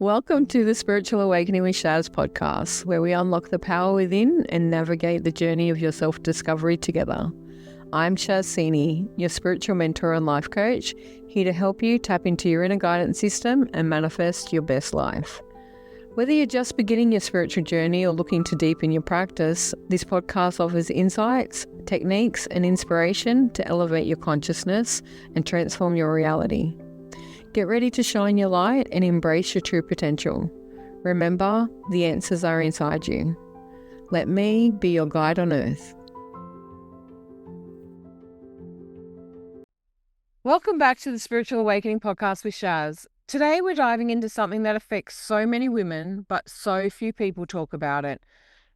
Welcome to the Spiritual Awakening with Shaz podcast, where we unlock the power within and navigate the journey of your self-discovery together. I'm Shaz, your spiritual mentor and life coach, here to help you tap into your inner guidance system and manifest your best life. Whether you're just beginning your spiritual journey or looking to deepen your practice, this podcast offers insights, techniques, and inspiration to elevate your consciousness and transform your reality. Get ready to shine your light and embrace your true potential. Remember, the answers are inside you. Let me be your guide on earth. Welcome back to the Spiritual Awakening podcast with Shaz. Today we're diving into something that affects so many women, but so few people talk about it.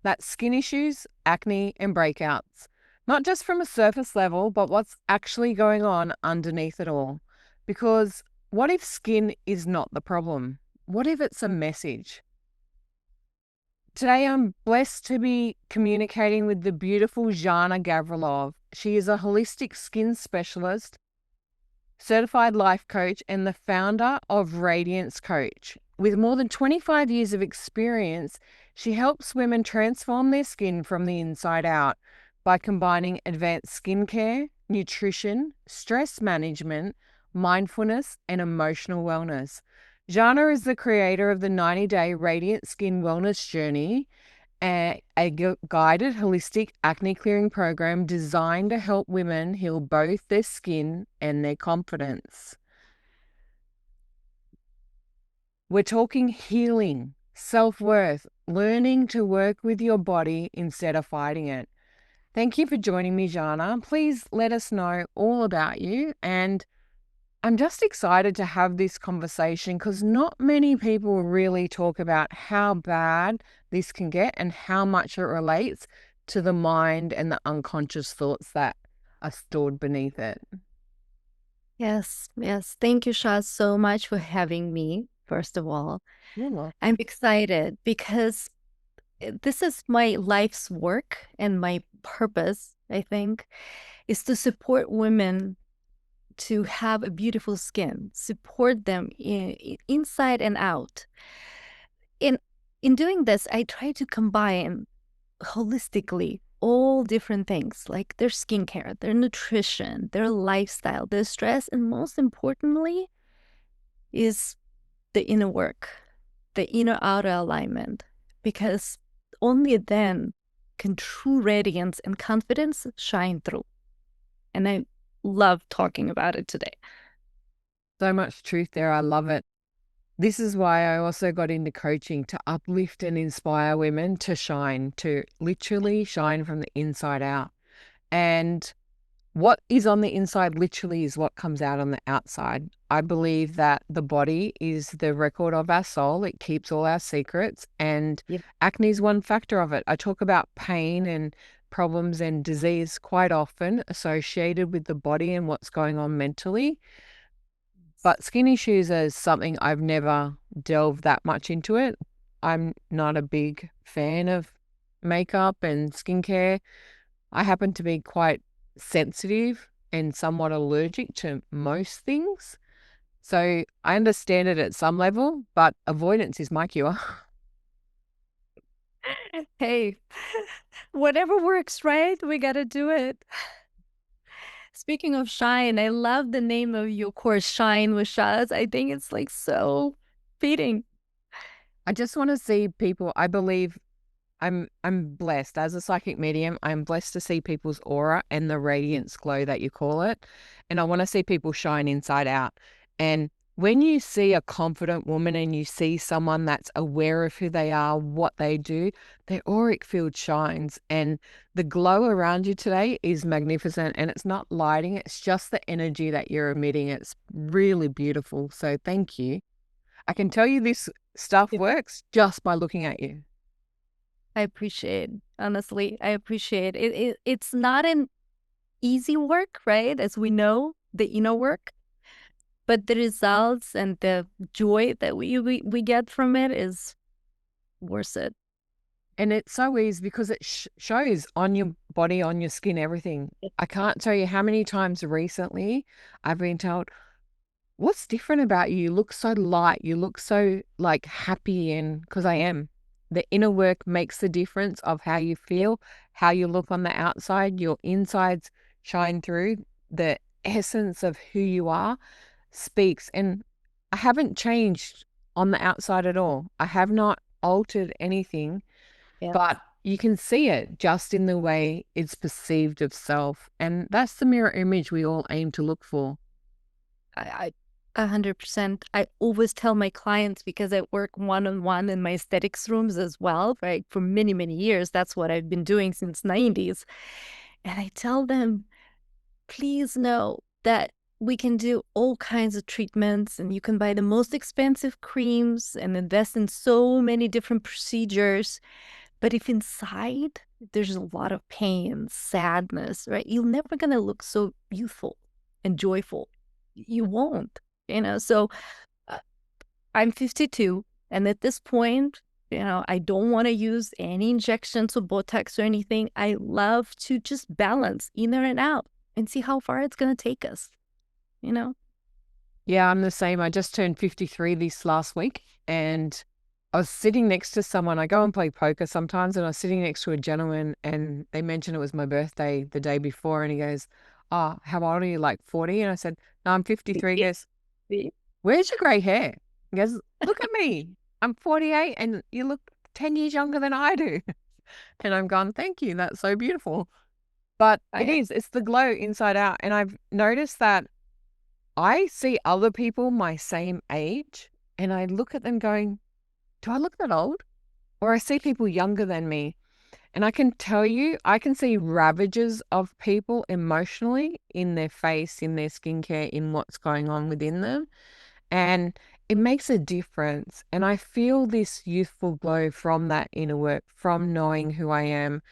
That's skin issues, acne, and breakouts. Not just from a surface level, but what's actually going on underneath it all. Because what if skin is not the problem? What if it's a message? Today, I'm blessed to be communicating with the beautiful Zhanna Gavrilov. She is a holistic skin specialist, certified life coach, and the founder of Radiance Coach. With more than 25 years of experience, she helps women transform their skin from the inside out by combining advanced skincare, nutrition, stress management, mindfulness, and emotional wellness. Zhanna is the creator of the 90-day Radiant Skin Wellness Journey, a guided holistic acne clearing program designed to help women heal both their skin and their confidence. We're talking healing, self-worth, learning to work with your body instead of fighting it. Thank you for joining me, Zhanna. Please let us know all about you, and I'm just excited to have this conversation because not many people really talk about how bad this can get and how much it relates to the mind and the unconscious thoughts that are stored beneath it. Yes. Thank you, Shaz, so much for having me, first of all. Yeah. I'm excited because this is my life's work and my purpose, I think, is to support women to have a beautiful skin, support them inside and out. In doing this, I try to combine holistically all different things like their skincare, their nutrition, their lifestyle, their stress, and most importantly is the inner work, the inner outer alignment, because only then can true radiance and confidence shine through. And I love talking about it today. So much truth there. I love it. This is why I also got into coaching, to uplift and inspire women to shine, to literally shine from the inside out. And what is on the inside literally is what comes out on the outside. I believe that the body is the record of our soul. It keeps all our secrets, and acne is one factor of it. I talk about pain and problems and disease quite often associated with the body and what's going on mentally. But skin issues is something I've never delved that much into it. I'm not a big fan of makeup and skincare. I happen to be quite sensitive and somewhat allergic to most things. So I understand it at some level, but avoidance is my cure. Hey, whatever works, right? We got to do it. Speaking of shine, I love the name of your course, Shine with Shaz. I think it's like so fitting. I just want to see people. I believe I'm blessed as a psychic medium. I'm blessed to see people's aura and the radiance glow that you call it. And I want to see people shine inside out. And when you see a confident woman and you see someone that's aware of who they are, what they do, their auric field shines. And the glow around you today is magnificent. And it's not lighting, it's just the energy that you're emitting. It's really beautiful. So thank you. I can tell you this stuff works just by looking at you. I appreciate, honestly, I appreciate it. It's not an easy work, right? As we know, the inner work, but the results and the joy that we get from it is worth it. And it's so easy because it shows on your body, on your skin, everything. I can't tell you how many times recently I've been told, what's different about you? You look so light. You look so like happy. And because I am, the inner work makes the difference of how you feel, how you look on the outside. Your insides shine through. The essence of who you are speaks. And I haven't changed on the outside at all. I have not altered anything, Yeah. but you can see it just in the way it's perceived of self. And that's the mirror image we all aim to look for. I 100%. I always tell my clients, because I work one-on-one in my aesthetics rooms as well, right? For many, many years. That's what I've been doing since 90s. And I tell them, please know that we can do all kinds of treatments, and you can buy the most expensive creams and invest in so many different procedures. But if inside there's a lot of pain, sadness, right? You're never going to look so youthful and joyful. You won't, So uh, I'm 52. And at this point, I don't want to use any injections or Botox or anything. I love to just balance in and out and see how far it's going to take us, you know? Yeah, I'm the same. I just turned 53 this last week, and I was sitting next to someone. I go and play poker sometimes, and I was sitting next to a gentleman, and they mentioned it was my birthday the day before, and he goes, "Oh, how old are you? Like 40?" And I said, "No, I'm 53." He goes, "Where's your gray hair?" He goes, "Look at me. I'm 48, and you look 10 years younger than I do." And I'm gone, "Thank you. That's so beautiful." But it I, is, it's the glow inside out. And I've noticed that I see other people my same age, and I look at them going, do I look that old? Or I see people younger than me, and I can tell you, I can see ravages of people emotionally in their face, in their skincare, in what's going on within them. And it makes a difference. And I feel this youthful glow from that inner work, from knowing who I am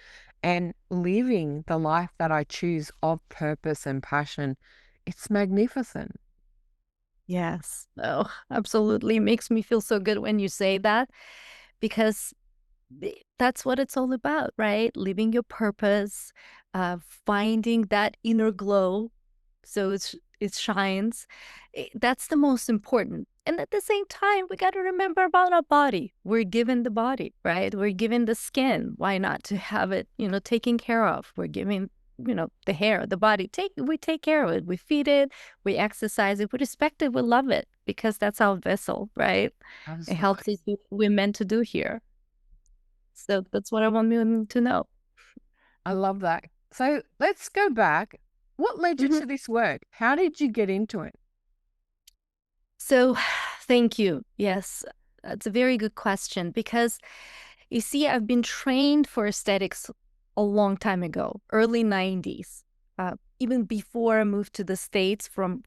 and living the life that I choose of purpose and passion. It's magnificent. yes. Oh, absolutely. It makes me feel so good when you say that, because that's what it's all about, right? Living your purpose, finding that inner glow, so it shines. That's the most important. And at the same time, we got to remember about our body. We're given the body, right? We're given the skin. Why not to have it, taken care of? We're giving, the hair, the body. We take care of it. We feed it. We exercise it. We respect it. We love it, because that's our vessel, right? It helps us Absolutely. do what we're meant to do here. So that's what I want women to know. I love that. So let's go back. What led you Mhm. to this work? How did you get into it? So thank you. Yes, that's a very good question, because you see, I've been trained for aesthetics a long time ago, early 90s. Even before I moved to the States from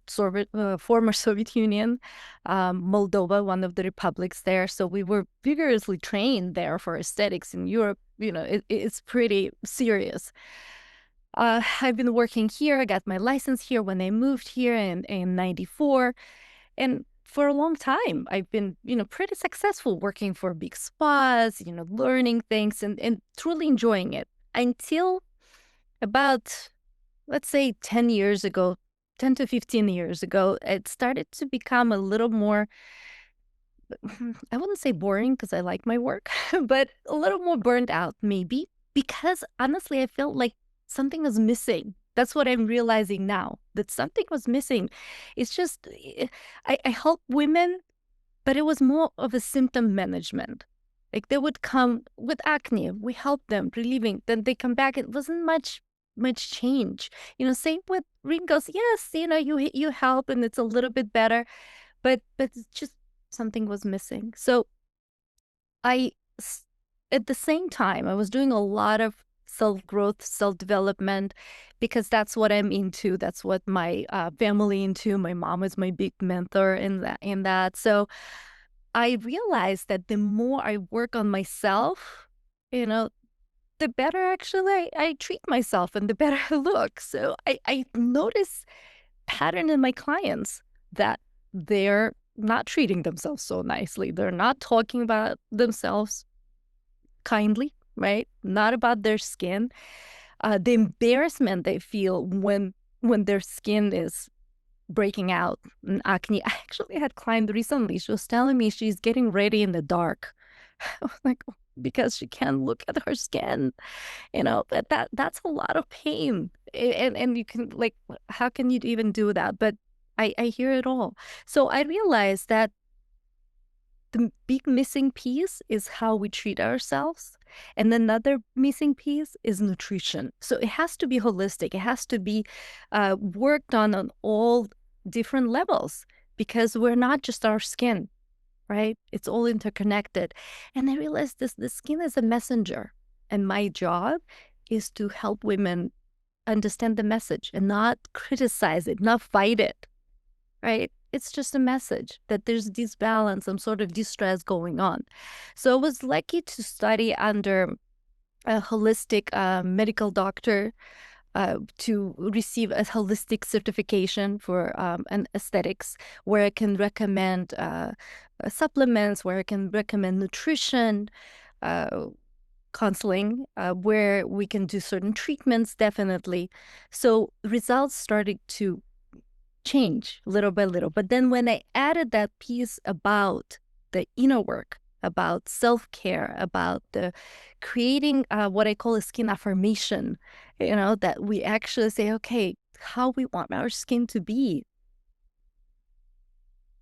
former Soviet Union, Moldova, one of the republics there. So we were vigorously trained there for aesthetics in Europe. It's pretty serious. I've been working here. I got my license here when I moved here in 94. And for a long time, I've been, pretty successful working for big spas, learning things and truly enjoying it until about, let's say, 10 years ago, 10 to 15 years ago, it started to become a little more, I wouldn't say boring because I like my work, but a little more burned out, maybe, because honestly, I felt like something was missing. That's what I'm realizing now, that something was missing. It's just, I help women, but it was more of a symptom management. Like they would come with acne, we help them relieving, then they come back. It wasn't much change. Same with wrinkles. Yes, you help and it's a little bit better, but it's just something was missing. So I, s- at the same time, I was doing a lot of self growth, self development, because that's what I'm into. That's what my family into. My mom is my big mentor in that. So I realized that the more I work on myself, you know, the better actually I treat myself and the better I look. So I notice pattern in my clients that they're not treating themselves so nicely. They're not talking about themselves kindly, right? Not about their skin. The embarrassment they feel when their skin is breaking out in acne. I actually had a client recently. She was telling me she's getting ready in the dark. I was like, "Oh," because she can't look at her skin. That's a lot of pain. And you can, like, how can you even do that? But I hear it all. So I realized that the big missing piece is how we treat ourselves. And another missing piece is nutrition. So it has to be holistic. It has to be worked on all different levels, because we're not just our skin, right? It's all interconnected. And I realized the skin is a messenger. And my job is to help women understand the message and not criticize it, not fight it, right? It's just a message that there's disbalance, some sort of distress going on. So I was lucky to study under a holistic medical doctor, to receive a holistic certification for an aesthetics, where I can recommend supplements, where I can recommend nutrition, uh, counseling, where we can do certain treatments, definitely. So results started to change little by little. But then when I added that piece about the inner work, about self-care, about the creating what I call a skin affirmation, that we actually say, okay, how we want our skin to be.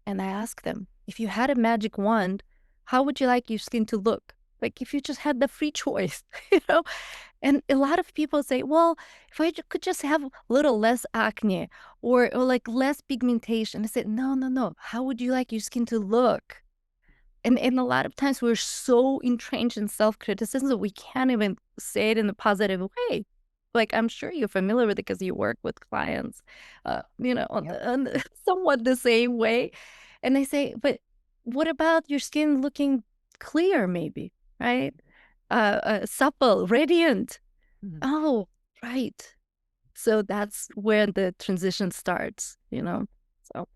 And I ask them, if you had a magic wand, how would you like your skin to look? Like if you just had the free choice, you know? And a lot of people say, well, if I could just have a little less acne, or like less pigmentation. I said, no, no, no. How would you like your skin to look? And a lot of times we're so entrenched in self-criticism that we can't even say it in a positive way. Like, I'm sure you're familiar with it because you work with clients, Yep. on somewhat the same way. And they say, but what about your skin looking clear, maybe, right? Supple, radiant. Mhm. Oh, right. So that's where the transition starts. So,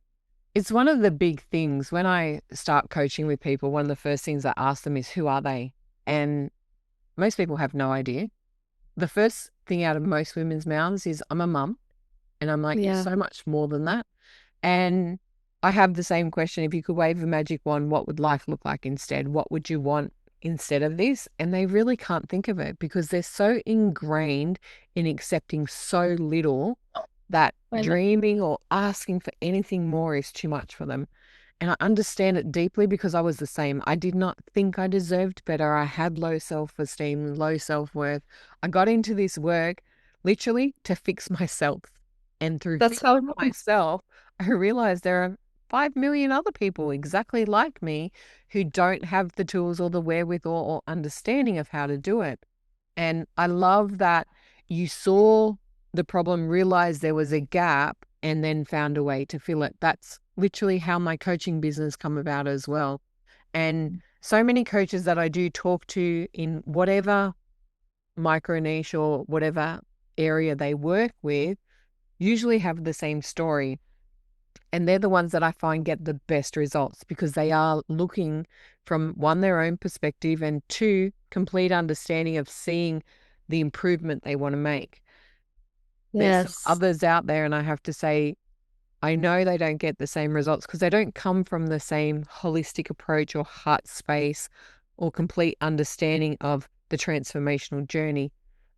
It's one of the big things when I start coaching with people. One of the first things I ask them is, who are they? And most people have no idea. The first thing out of most women's mouths is, I'm a mum. And I'm like, you're yeah. so much more than that. And I have the same question. If you could wave a magic wand, what would life look like instead? What would you want instead of this? And they really can't think of it because they're so ingrained in accepting so little that I know. dreaming or asking for anything more is too much for them. And I understand it deeply because I was the same. I did not think I deserved better. I had low self-esteem, low self-worth. I got into this work literally to fix myself. And through That's fixing how it is. myself, I realized there are 5 million other people exactly like me who don't have the tools or the wherewithal or understanding of how to do it. And I love that you saw the problem, realized there was a gap, and then found a way to fill it. That's literally how my coaching business come about as well. And so many coaches that I do talk to in whatever micro niche or whatever area they work with usually have the same story. And they're the ones that I find get the best results because they are looking from one, their own perspective, and two, complete understanding of seeing the improvement they want to make. There's some Yes. others out there, and I have to say, I know they don't get the same results because they don't come from the same holistic approach or heart space or complete understanding of the transformational journey.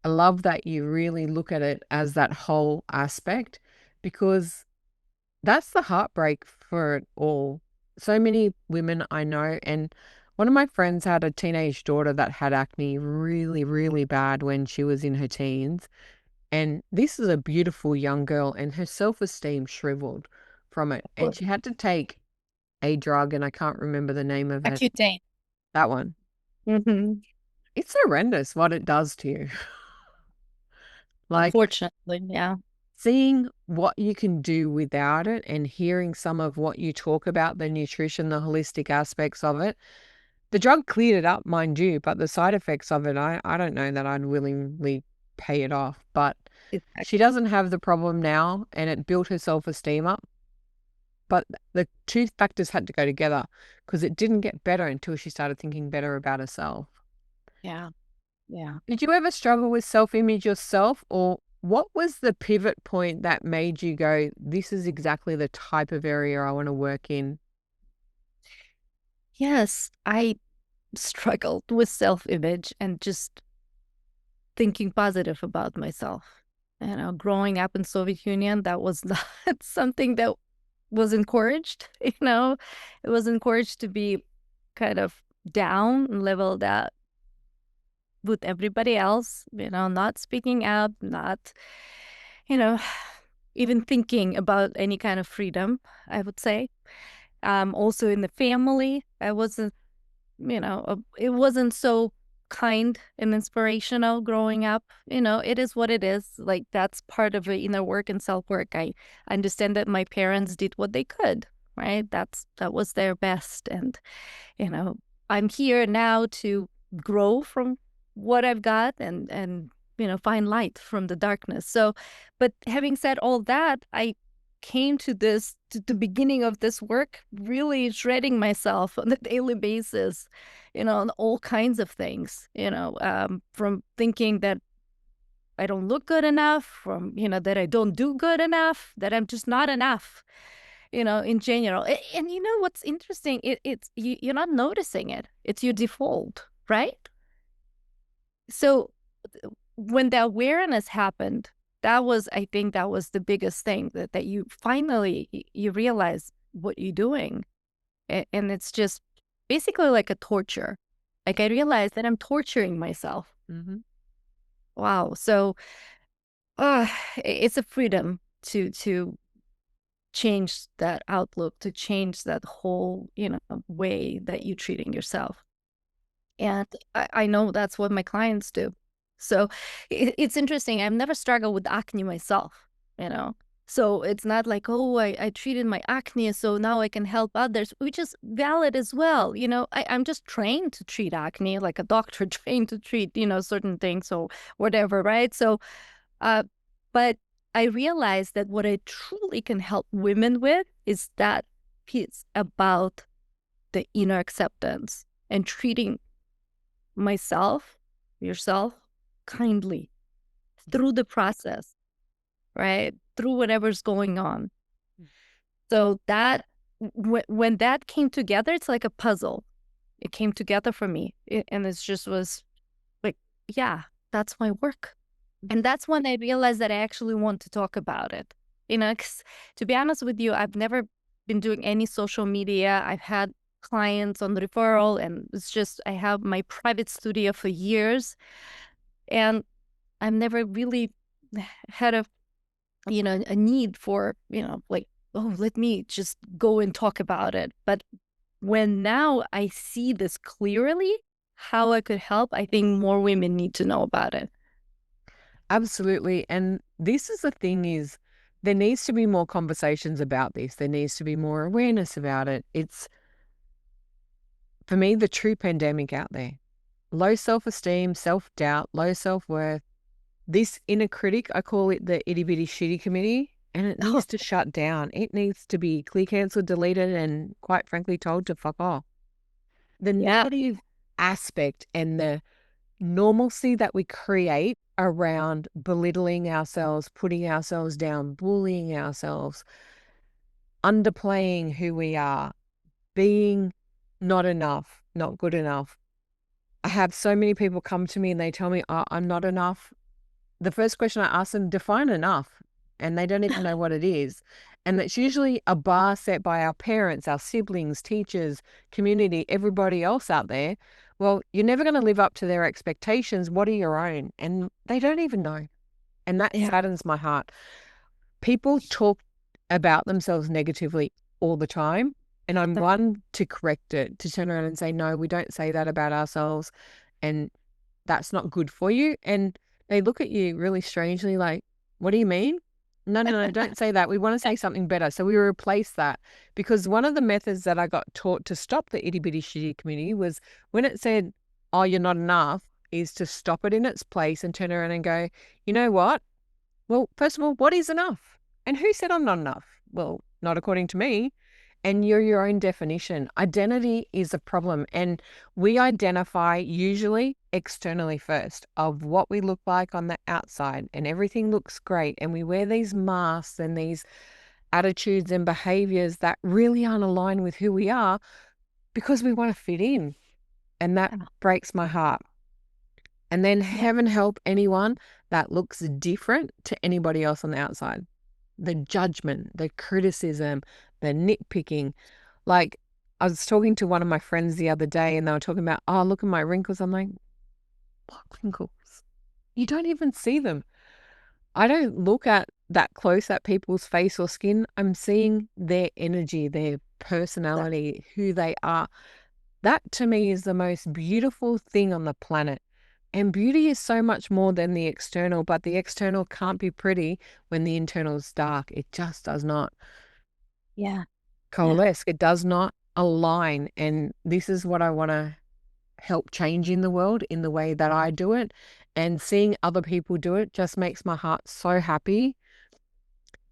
I love that you really look at it as that whole aspect because that's the heartbreak for it all. So many women I know, and one of my friends had a teenage daughter that had acne really, really bad when she was in her teens. And this is a beautiful young girl, and her self-esteem shriveled from it. And she had to take a drug, and I can't remember the name of it. Accutane. That one. Mm-hmm. It's horrendous what it does to you. Like Unfortunately, yeah. seeing what you can do without it and hearing some of what you talk about, the nutrition, the holistic aspects of it. The drug cleared it up, mind you, but the side effects of it, I don't know that I'd willingly pay it off. But she Exactly. doesn't have the problem now, and it built her self-esteem up. But the two factors had to go together because it didn't get better until she started thinking better about herself. Yeah. Yeah. Did you ever struggle with self-image yourself, or What was the pivot point that made you go, this is exactly the type of area I want to work in? Yes, I struggled with self-image and just thinking positive about myself. You know, growing up in Soviet Union, that was not something that was encouraged, you know. It was encouraged to be kind of down and leveled out with everybody else, you know, not speaking up, not, you know, even thinking about any kind of freedom, I would say. Also in the family, I wasn't, it wasn't so kind and inspirational growing up. You know, it is what it is. Like that's part of the inner work and self work. I understand that my parents did what they could, right? That was their best, and you know, I'm here now to grow from what I've got and find light from the darkness. So, but having said all that, I came to the beginning of this work really shredding myself on a daily basis, on all kinds of things, from thinking that I don't look good enough, from, that I don't do good enough, that I'm just not enough, in general. And you know what's interesting? You're not noticing it. It's your default, right? So when the awareness happened, I think that was the biggest thing that you finally you realize what you're doing. And it's just basically like a torture. Like I realized that I'm torturing myself. Mm-hmm. Wow. So it's a freedom to change that outlook, to change that whole, way that you're treating yourself. And I know that's what my clients do. So it's interesting. I've never struggled with acne myself, you know. So it's not like, oh, I treated my acne, so now I can help others, which is valid as well. I'm just trained to treat acne, like a doctor trained to treat, certain things or whatever, right? So, but I realized that what I truly can help women with is that piece about the inner acceptance and treating myself, yourself, kindly through the process, right? Through whatever's going on. So that when that came together, it's like a puzzle. It came together for me, and it's just was like, yeah, that's my work. And that's when I realized that I actually want to talk about it. 'Cause to be honest with you, I've never been doing any social media. I've had clients on referral, and it's just I have my private studio for years, and I've never really had a need for, like, oh, let me just go and talk about it. But when now I see this clearly, how I could help, I think more women need to know about it. Absolutely. And this is the thing is there needs to be more conversations about this. There needs to be more awareness about it. It's, for me, the true pandemic out there. Low self-esteem, self-doubt, low self-worth. This inner critic, I call it the itty bitty shitty committee, and it Oh, needs to shut down. It needs to be clear, cancelled, deleted, and quite frankly told to fuck off. The yeah. negative aspect and the normalcy that we create around belittling ourselves, putting ourselves down, bullying ourselves, underplaying who we are, being not enough, not good enough. I have so many people come to me and they tell me, oh, I'm not enough. The first question I ask them, define enough. And they don't even know what it is. And it's usually a bar set by our parents, our siblings, teachers, community, everybody else out there. Well, you're never going to live up to their expectations. What are your own? And they don't even know. And that Yeah. saddens my heart. People talk about themselves negatively all the time. And I'm one to correct it, to turn around and say, no, we don't say that about ourselves. And that's not good for you. And they look at you really strangely like, what do you mean? No, no, no, don't say that. We want to say something better. So we replace that because one of the methods that I got taught to stop the itty bitty shitty community was when it said, oh, you're not enough, is to stop it in its place and turn around and go, you know what? Well, first of all, what is enough? And who said I'm not enough? Well, not according to me. And you're your own definition. Identity is a problem. And we identify usually externally first of what we look like on the outside, and everything looks great, and we wear these masks and these attitudes and behaviors that really aren't aligned with who we are because we want to fit in. And that Yeah. breaks my heart. And then Yeah. heaven help anyone that looks different to anybody else on the outside. The judgment, the criticism, the nitpicking. Like, I was talking to one of my friends the other day and they were talking about, oh, look at my wrinkles. I'm like, what wrinkles? You don't even see them. I don't look at that close at people's face or skin. I'm seeing their energy, their personality, who they are. That to me is the most beautiful thing on the planet. And beauty is so much more than the external, but the external can't be pretty when the internal is dark. It just does not Yeah. Yeah. coalesce. It does not align. And this is what I want to help change in the world in the way that I do it. And seeing other people do it just makes my heart so happy.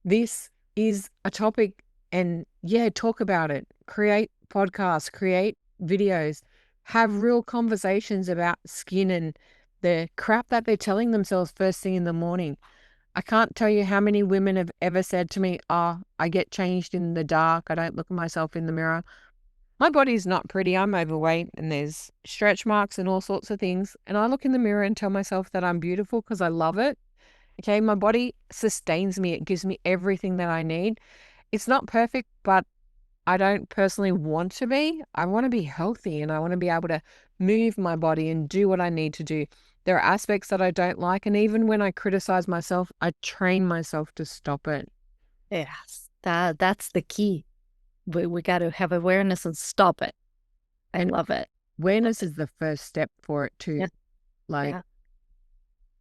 This is a topic, and yeah, talk about it. Create podcasts, create videos, have real conversations about skin and the crap that they're telling themselves first thing in the morning. I can't tell you how many women have ever said to me, oh, I get changed in the dark. I don't look at myself in the mirror. My body's not pretty. I'm overweight and there's stretch marks and all sorts of things. And I look in the mirror and tell myself that I'm beautiful because I love it. Okay. My body sustains me. It gives me everything that I need. It's not perfect, but I don't personally want to be. I want to be healthy and I want to be able to move my body and do what I need to do. There are aspects that I don't like. And even when I criticize myself, I train myself to stop it. Yes. That's the key. We got to have awareness and stop it. I And love it. Love awareness it. is the first step for it too. Yeah. Like, Yeah.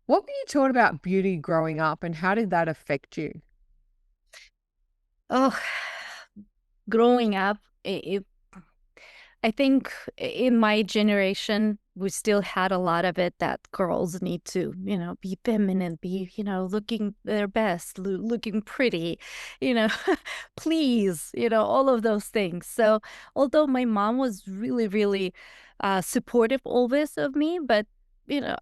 what were you taught about beauty growing up and how did that affect you? Oh, growing up, I think in my generation, we still had a lot of it that girls need to, be feminine, be, looking their best, looking pretty, you know, please, all of those things. So, although my mom was really, really supportive always of me, but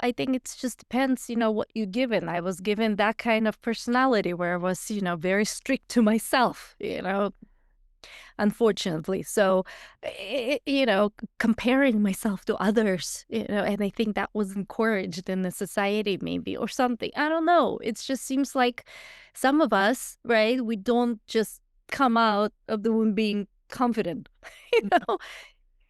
I think it's just depends, what you given. I was given that kind of personality where I was, very strict to myself, unfortunately. So, comparing myself to others, and I think that was encouraged in the society, maybe, or something. I don't know. It just seems like some of us, right? We don't just come out of the womb being confident, you know,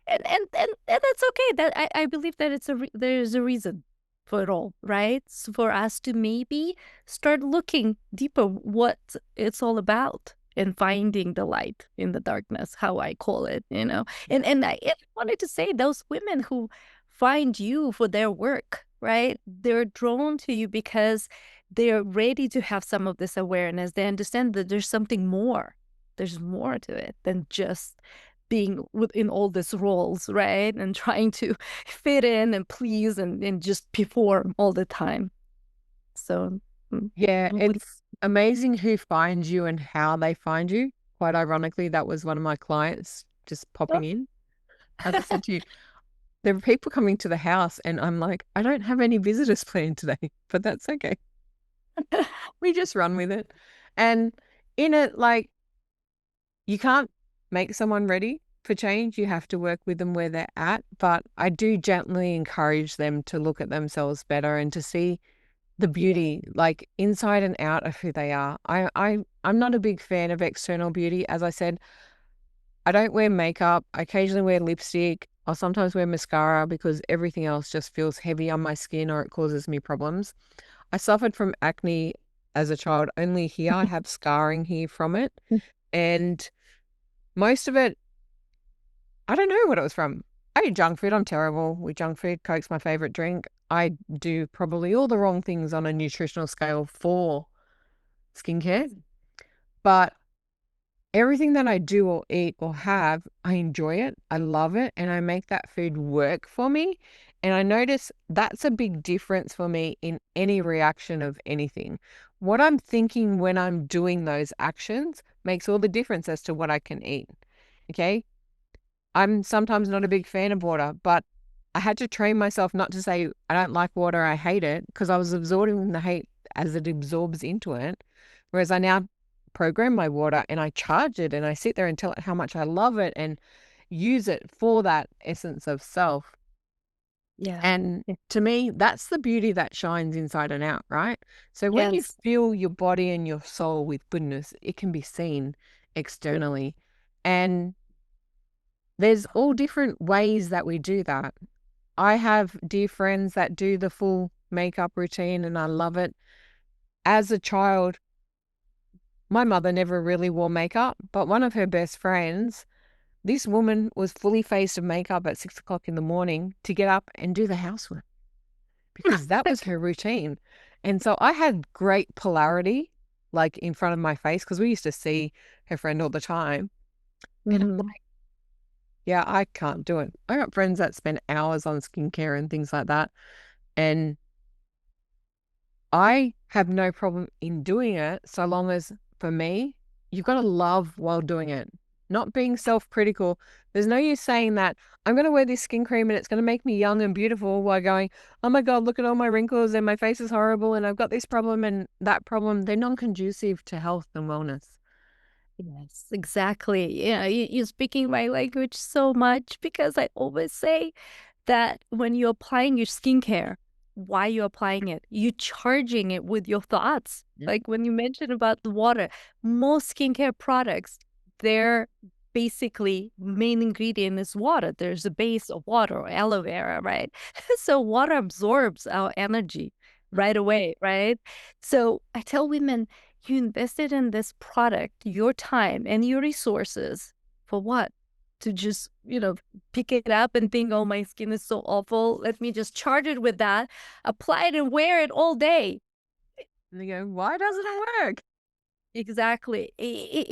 and that's okay. That I believe that there's a reason for it all, right? So for us to maybe start looking deeper what it's all about and finding the light in the darkness, how I call it, And I wanted to say those women who find you for their work, right? They're drawn to you because they're ready to have some of this awareness. They understand that there's something more. There's more to it than just being within all these roles, right? And trying to fit in and please and just perform all the time. So, Yeah, I'm with it's amazing who finds you and how they find you. Quite ironically, that was one of my clients just popping in. As I said to you, there are people coming to the house and I'm like, I don't have any visitors planned today, but that's okay. We just run with it. And in it, like, you can't make someone ready for change. You have to work with them where they're at. But I do gently encourage them to look at themselves better and to see the beauty, like inside and out of who they are. I'm not a big fan of external beauty. As I said, I don't wear makeup. I occasionally wear lipstick. I'll sometimes wear mascara because everything else just feels heavy on my skin or it causes me problems. I suffered from acne as a child. Only here I have scarring here from it. And most of it, I don't know what it was from. I eat junk food. I'm terrible with junk food. Coke's my favorite drink. I do probably all the wrong things on a nutritional scale for skincare, but everything that I do or eat or have, I enjoy it. I love it. And I make that food work for me. And I notice that's a big difference for me in any reaction of anything. What I'm thinking when I'm doing those actions makes all the difference as to what I can eat. Okay. I'm sometimes not a big fan of water, but I had to train myself not to say, I don't like water, I hate it, because I was absorbing the hate as it absorbs into it. Whereas I now program my water and I charge it and I sit there and tell it how much I love it and use it for that essence of self. Yeah. And Yeah. to me, that's the beauty that shines inside and out, right? So when you Yes. fill your body and your soul with goodness, it can be seen externally. And there's all different ways that we do that. I have dear friends that do the full makeup routine and I love it. As a child, my mother never really wore makeup, but one of her best friends, this woman was fully faced of makeup at 6 o'clock in the morning to get up and do the housework because that was her routine. And so I had great polarity like in front of my face because we used to see her friend all the time. And I'm Mhm. like, yeah, I can't do it. I got friends that spend hours on skincare and things like that. And I have no problem in doing it so long as, for me, you've got to love while doing it, not being self-critical. There's no use saying that I'm going to wear this skin cream and it's going to make me young and beautiful while going, oh my God, look at all my wrinkles and my face is horrible and I've got this problem and that problem. They're non-conducive to health and wellness. Yes, exactly. Yeah, you're speaking my language so much because I always say that when you're applying your skincare, why you're applying it, you charging it with your thoughts. Yeah. Like when you mentioned about the water, most skincare products, their basically main ingredient is water. There's a base of water or aloe vera, right? So water absorbs our energy right away, right? So I tell women, you invested in this product, your time and your resources for what? To just, pick it up and think, oh, my skin is so awful. Let me just charge it with that, apply it and wear it all day. And they go, why doesn't it work? Exactly. It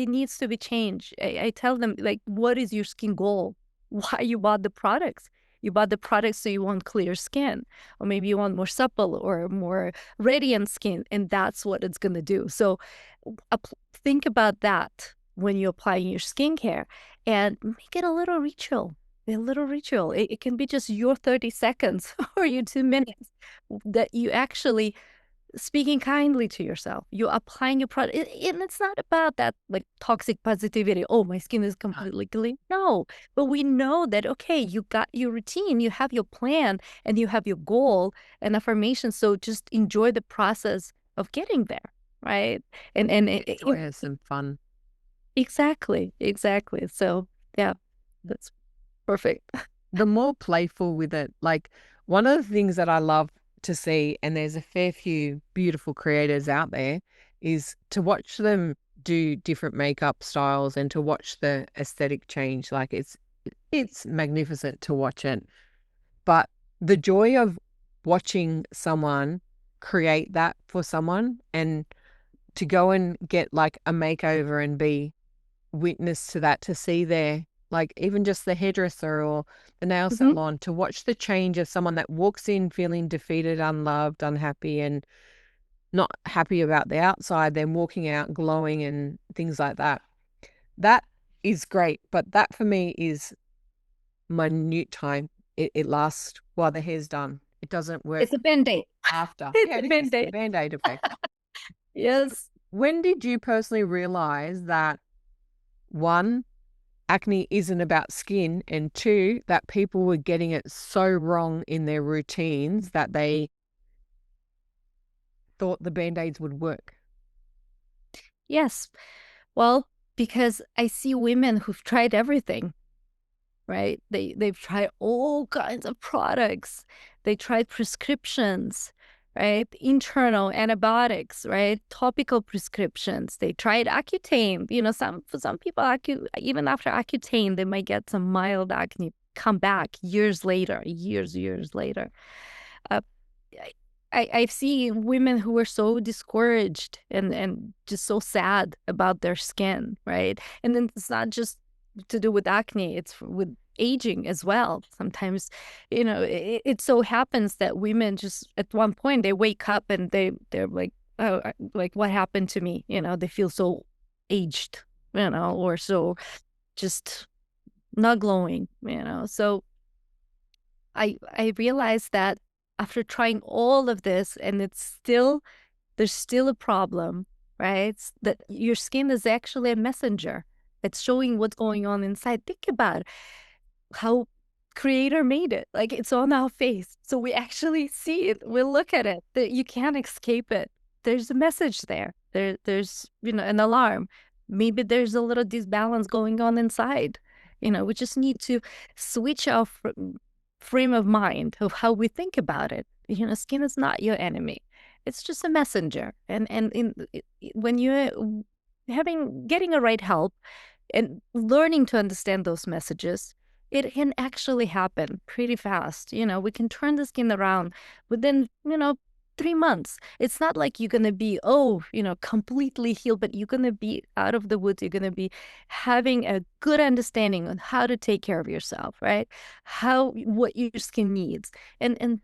needs to be changed. I tell them, like, what is your skin goal? Why you bought the products? You bought the products so you want clear skin, or maybe you want more supple or more radiant skin, and that's what it's gonna do. So, think about that when you're applying your skincare, and make it a little ritual. A little ritual. It can be just your 30 seconds or your 2 minutes that you actually speaking kindly to yourself. You're applying your product. And it's not about that like toxic positivity. Oh, my skin is completely clean. No, but we know that, okay, you got your routine, you have your plan, and you have your goal and affirmation. So just enjoy the process of getting there. Right. And Joyous and fun. exactly, exactly. So yeah, that's perfect. The more playful with it, like one of the things that I love to see, and there's a fair few beautiful creators out there, is to watch them do different makeup styles and to watch the aesthetic change. Like it's magnificent to watch it. But the joy of watching someone create that for someone and to go and get like a makeover and be witness to that, to see their, like even just the hairdresser or the nail Mhm. salon, to watch the change of someone that walks in feeling defeated, unloved, unhappy, and not happy about the outside, then walking out glowing and things like that. That is great. But that for me is minute time. It lasts while the hair's done. It doesn't work It's a band-aid. after. It's Yeah, a it is the band-aid. band-aid effect. Yes. When did you personally realize that one, acne isn't about skin, and two, that people were getting it so wrong in their routines that they thought the band-aids would work? Yes. Well, because I see women who've tried everything, right? They've tried all kinds of products. They tried prescriptions, right? Internal antibiotics, right? Topical prescriptions. They tried Accutane. For some people, even after Accutane, they might get some mild acne come back years later, years later. Uh, I I've seen women who were so discouraged and just so sad about their skin, right? And then it's not just to do with acne, it's with aging as well. Sometimes, it so happens that women just at one point they wake up and they're like, oh, like what happened to me? They feel so aged, or so just not glowing. So I realized that after trying all of this, and there's still a problem, right? That your skin is actually a messenger. It's showing what's going on inside. Think about how creator made it. Like, it's on our face. So we actually see it. We look at it. That you can't escape it. There's a message there. There's, an alarm. Maybe there's a little disbalance going on inside. We just need to switch our frame of mind of how we think about it. Skin is not your enemy. It's just a messenger. When you're getting a right help and learning to understand those messages, it can actually happen pretty fast. We can turn the skin around within, 3 months. It's not like you're going to be, completely healed, but you're going to be out of the woods. You're going to be having a good understanding on how to take care of yourself, right? What your skin needs. And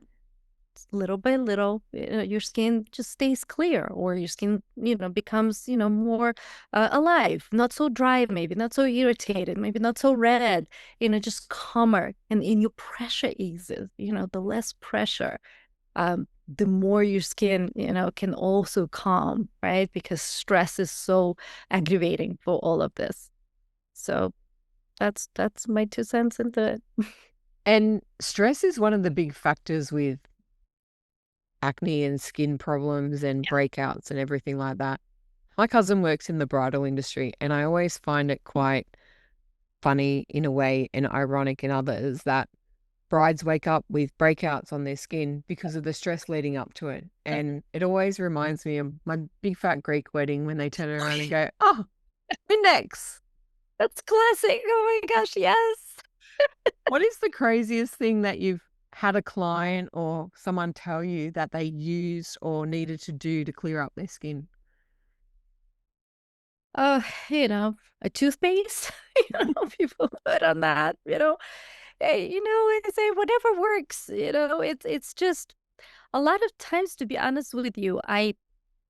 little by little, your skin just stays clear, or your skin, becomes, more alive, not so dry, maybe not so irritated, maybe not so red, just calmer. And in your pressure eases, the less pressure, the more your skin, can also calm, right? Because stress is so aggravating for all of this. So that's my 2 cents into it. And stress is one of the big factors with acne and skin problems and breakouts and everything like that. My cousin works in the bridal industry, and I always find it quite funny in a way and ironic in others that brides wake up with breakouts on their skin because of the stress leading up to it. And it always reminds me of my big fat Greek wedding when they turn around and go, "Oh, index." That's classic. Oh my gosh, yes. What is the craziest thing that you've had a client or someone tell you that they used or needed to do to clear up their skin? Uh, a toothpaste. People put on that, Hey, I say whatever works, it's just a lot of times, to be honest with you,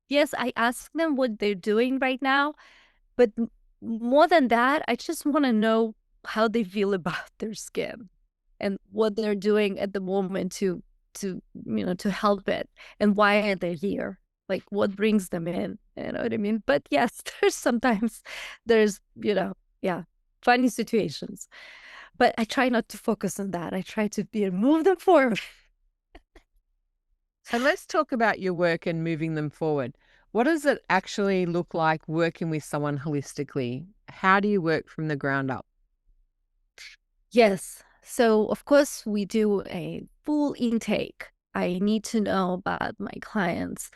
yes, I ask them what they're doing right now, but more than that, I just want to know how they feel about their skin and what they're doing at the moment to help it, and why are they here? Like, what brings them in? You know what I mean? But yes, there's, yeah, funny situations. But I try not to focus on that. I try to move them forward. So let's talk about your work and moving them forward. What does it actually look like working with someone holistically? How do you work from the ground up? Yes. So, of course, we do a full intake. I need to know about my clients,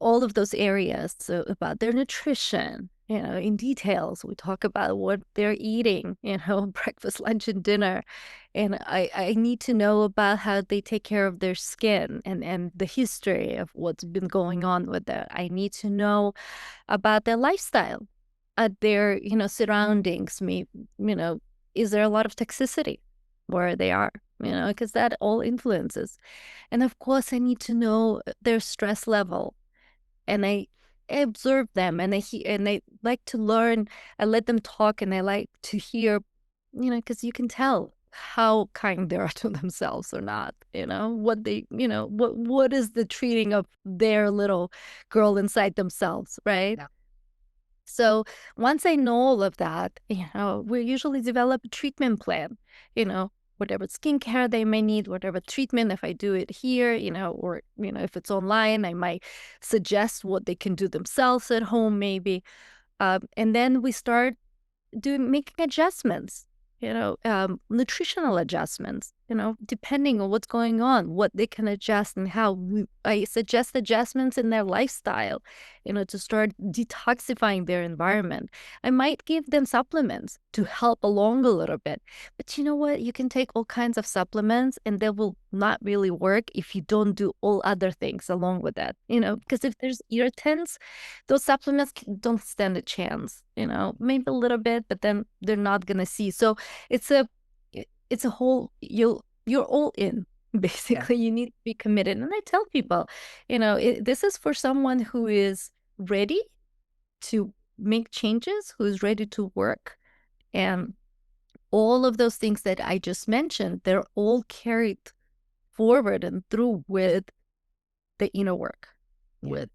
all of those areas, so about their nutrition, in details. We talk about what they're eating, breakfast, lunch, and dinner. And I need to know about how they take care of their skin, and the history of what's been going on with that. I need to know about their lifestyle, their, surroundings. Is there a lot of toxicity where they are? Because that all influences. And of course, I need to know their stress level, and I observe them, and I like to learn. I let them talk, and I like to hear, because you can tell how kind they are to themselves or not. What they, what is the treating of their little girl inside themselves, right? Yeah. So once I know all of that, we usually develop a treatment plan, whatever skincare they may need, whatever treatment, if I do it here, or, if it's online, I might suggest what they can do themselves at home, maybe. And then we start making adjustments, nutritional adjustments, depending on what's going on, what they can adjust, and how I suggest adjustments in their lifestyle, to start detoxifying their environment. I might give them supplements to help along a little bit. But you know what? You can take all kinds of supplements, and they will not really work if you don't do all other things along with that, because if there's irritants, those supplements don't stand a chance, maybe a little bit, but then they're not going to see. So it's a it's a whole, you're all in. Basically, you need to be committed. And I tell people, this is for someone who is ready to make changes, who's ready to work. And all of those things that I just mentioned, they're all carried forward and through with the inner work, Yeah. with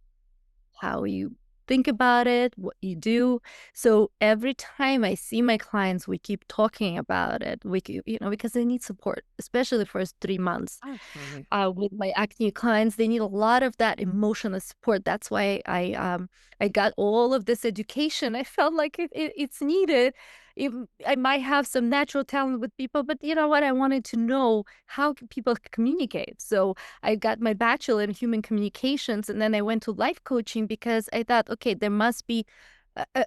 how you think about it, what you do. So every time I see my clients, we keep talking about it. We keep, because they need support, especially the first 3 months. Absolutely. With my acne clients, they need a lot of that emotional support. That's why I got all of this education. I felt like it's needed. I might have some natural talent with people, but you know what? I wanted to know how people communicate. So I got my bachelor in human communications, and then I went to life coaching because I thought, okay, there must be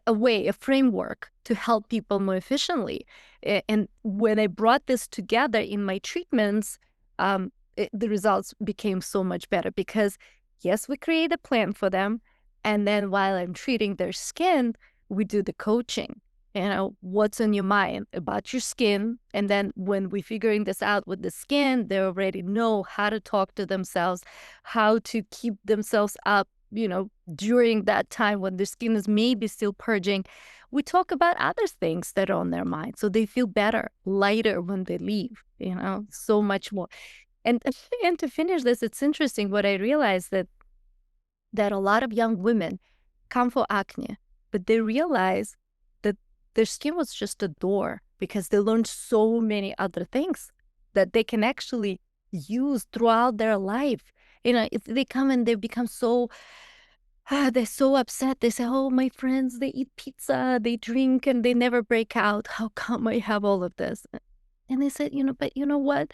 a way, a framework to help people more efficiently. And when I brought this together in my treatments, the results became so much better because, yes, we create a plan for them. And then while I'm treating their skin, we do the coaching. What's on your mind about your skin? And then when we're figuring this out with the skin, they already know how to talk to themselves, how to keep themselves up, during that time when their skin is maybe still purging. We talk about other things that are on their mind. So they feel better, lighter when they leave, so much more. And and to finish this, it's interesting what I realized that a lot of young women come for acne, but they realize that their skin was just a door because they learned so many other things that they can actually use throughout their life. If they come and they become so they're so upset. They say, "Oh, my friends, they eat pizza, they drink, and they never break out. How come I have all of this?" And they said, but you know what?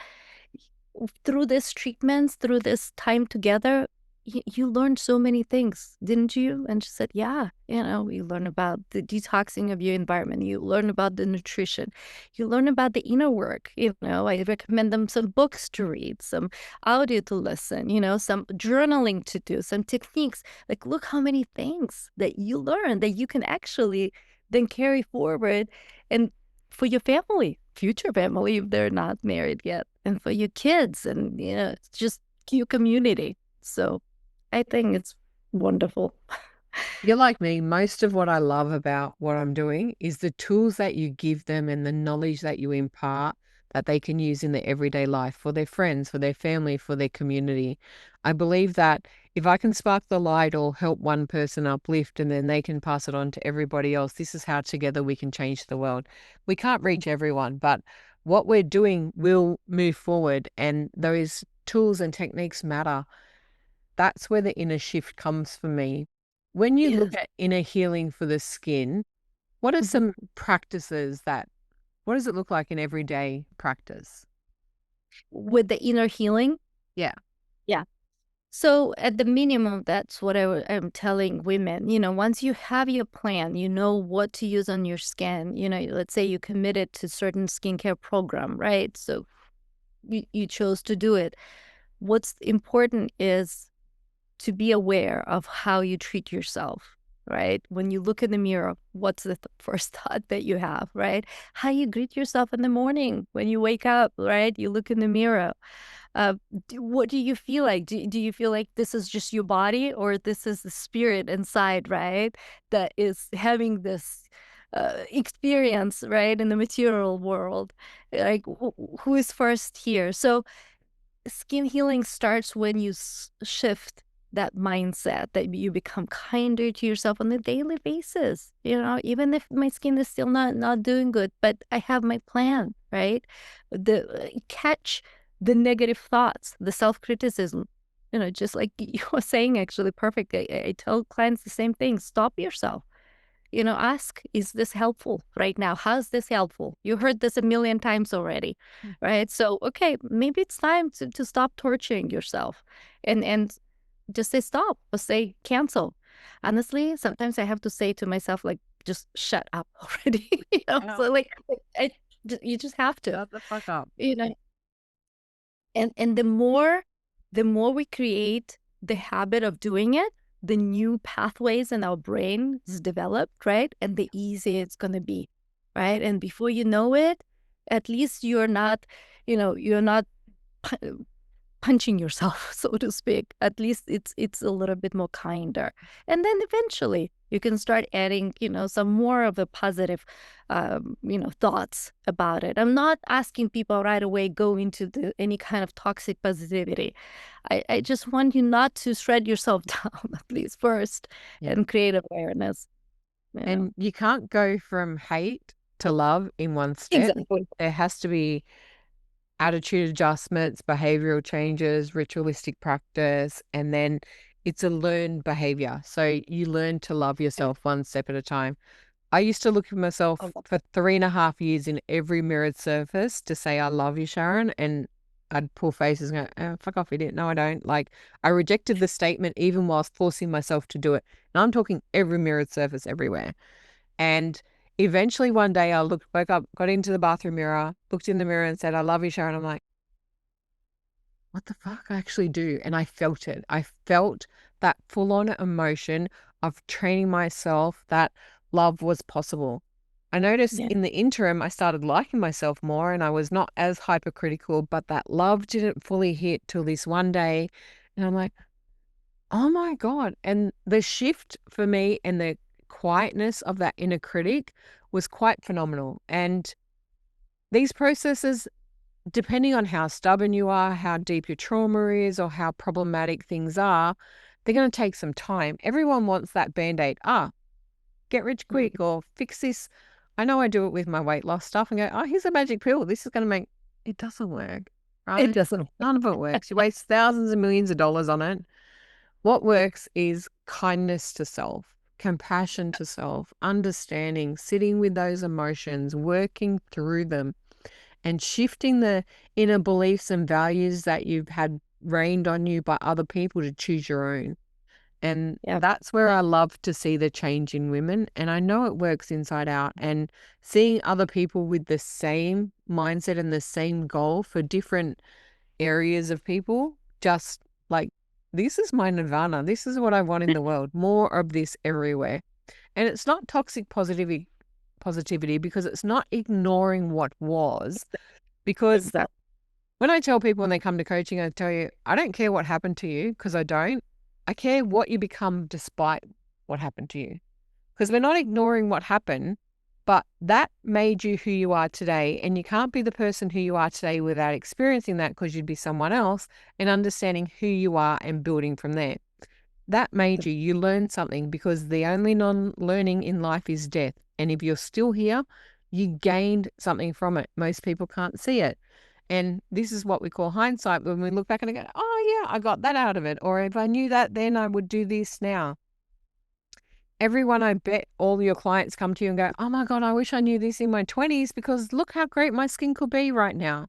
Through this treatments, through this time together, you learned so many things, didn't you? And she said, yeah, you learn about the detoxing of your environment. You learn about the nutrition. You learn about the inner work. I recommend them some books to read, some audio to listen, some journaling to do, some techniques. Like, look how many things that you learn that you can actually then carry forward and for your family, future family, if they're not married yet, and for your kids and, it's just your community. So I think it's wonderful. You're like me. Most of what I love about what I'm doing is the tools that you give them and the knowledge that you impart that they can use in their everyday life for their friends, for their family, for their community. I believe that if I can spark the light or help one person uplift and then they can pass it on to everybody else, this is how together we can change the world. We can't reach everyone, but what we're doing will move forward, and those tools and techniques matter. That's where the inner shift comes for me. When you look Yes. at inner healing for the skin, what are Mhm. some practices that what does it look like in everyday practice? With the inner healing. Yeah. Yeah. So at the minimum, that's what I'm telling women. Once you have your plan, you know what to use on your skin. Let's say you committed to certain skincare program, right? So you chose to do it. What's important is to be aware of how you treat yourself, right? When you look in the mirror, what's the first thought that you have, right? How you greet yourself in the morning when you wake up, right? You look in the mirror. Uh, what do you feel like? Do you feel like this is just your body or this is the spirit inside, right? That is having this experience, right? In the material world. Like, who is first here? So, skin healing starts when you shift that mindset that you become kinder to yourself on a daily basis. Even if my skin is still not doing good, but I have my plan, right? The catch the negative thoughts, the self-criticism. Just like you were saying, actually, perfect. I tell clients the same thing. Stop yourself. Ask, is this helpful right now? How's this helpful? You heard this a million times already, Mm. right? So, okay, maybe it's time to stop torturing yourself and just say stop or say cancel. Honestly, sometimes I have to say to myself, like, just shut up already. Yeah. So like, you just have to, Shut the fuck up. you know, and the more we create the habit of doing it, the new pathways in our brain is developed, right? And the easier it's going to be, right? And before you know it, at least you're not pu- punching yourself, so to speak. At least it's a little bit more kinder. And then eventually You can start adding, some more of the positive, thoughts about it. I'm not asking people right away go into any kind of toxic positivity. I just want you not to shred yourself down, at least first, Yeah. and create awareness. And you can't go from hate to love in one step. Exactly. There has to be attitude adjustments, behavioral changes, ritualistic practice, and then it's a learned behavior. So you learn to love yourself one step at a time. I used to look at myself for 3.5 years in every mirrored surface to say, I love you, Sharon. And I'd pull faces and go, oh, fuck off, idiot. No, I don't. Like, I rejected the statement even whilst forcing myself to do it. And I'm talking every mirrored surface everywhere. And eventually one day I woke up, got into the bathroom mirror, looked in the mirror and said, I love you, Sharon. I'm like, what the fuck? I actually do. And I felt it. I felt that full on emotion of training myself that love was possible. I noticed Yeah. in the interim, I started liking myself more and I was not as hypercritical, but that love didn't fully hit till this one day. And I'm like, oh my God. And the shift for me and the quietness of that inner critic was quite phenomenal. And these processes, depending on how stubborn you are, how deep your trauma is, or how problematic things are, they're going to take some time. Everyone wants that band-aid. Get rich quick or fix this. I know I do it with my weight loss stuff and go, oh, here's a magic pill. This is going to make it doesn't work, It right? doesn't. None of it works. You waste thousands and millions of dollars on it. What works is kindness to self, compassion to self, understanding, sitting with those emotions, working through them, and shifting the inner beliefs and values that you've had rained on you by other people to choose your own. And Yeah. that's where I love to see the change in women. And I know it works inside out. And seeing other people with the same mindset and the same goal for different areas of people, just like, this is my nirvana. This is what I want in the world. More of this everywhere. And it's not toxic positivity because it's not ignoring what was. Because Exactly. when I tell people when they come to coaching, I tell you, I don't care what happened to you because I don't. I care what you become despite what happened to you. Because we're not ignoring what happened, but that made you who you are today. And you can't be the person who you are today without experiencing that because you'd be someone else and understanding who you are and building from there. That made you. You learned something because the only non-learning in life is death. And if you're still here, you gained something from it. Most people can't see it. And this is what we call hindsight when we look back and go, oh, yeah, I got that out of it. Or if I knew that then, I would do this now. Everyone, I bet all your clients come to you and go, oh my God, I wish I knew this in my 20s because look how great my skin could be right now.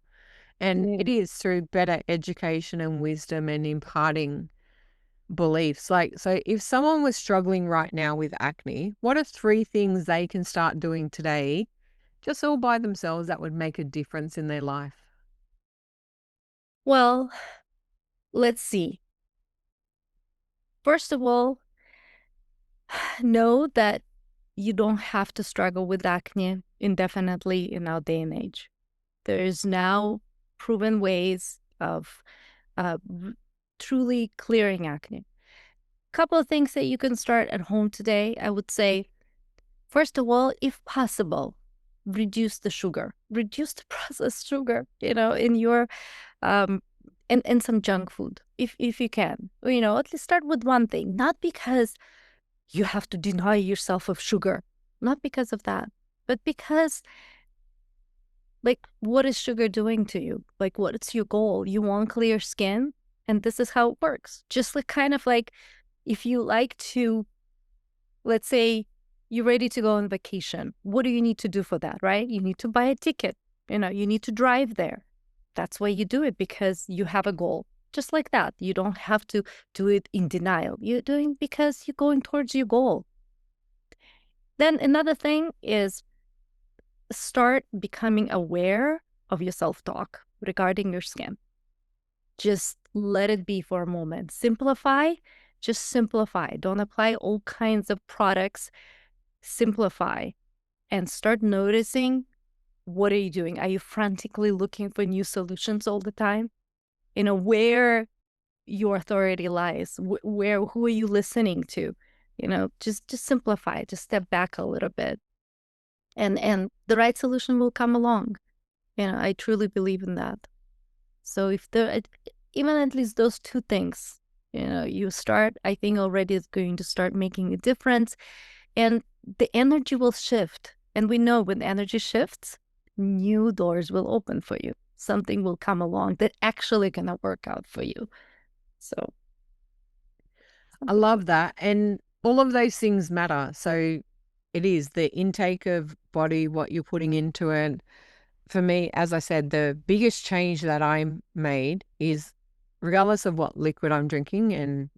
And it is through better education and wisdom and imparting beliefs. Like, so if someone was struggling right now with acne, what are 3 things they can start doing today, just all by themselves, that would make a difference in their life? Well, let's see. First of all, know that you don't have to struggle with acne indefinitely in our day and age. There's now proven ways of truly clearing acne. Couple of things that you can start at home today. I would say, first of all, if possible, reduce the sugar, reduce the processed sugar, in your um, and some junk food, if you can. At least start with one thing, not because you have to deny yourself of sugar, not because of that, but because, like, what is sugar doing to you? Like, what's your goal? You want clear skin, and this is how it works. Just like kind of like if you like to, let's say you're ready to go on vacation. What do you need to do for that, right? You need to buy a ticket. You need to drive there. That's why you do it, because you have a goal. Just like that. You don't have to do it in denial. You're doing because you're going towards your goal. Then another thing is start becoming aware of your self-talk regarding your skin. Just let it be for a moment. Simplify. Just simplify. Don't apply all kinds of products. Simplify and start noticing, what are you doing? Are you frantically looking for new solutions all the time? Where your authority lies, who are you listening to? Just simplify, just step back a little bit, and the right solution will come along. I truly believe in that. So if even at least those two things, you start, I think already it's going to start making a difference, and the energy will shift. And we know when energy shifts, new doors will open for you. Something will come along that actually gonna work out for you. So I love that. And all of those things matter. So it is the intake of body, what you're putting into it. For me, as I said, the biggest change that I made is regardless of what liquid I'm drinking, and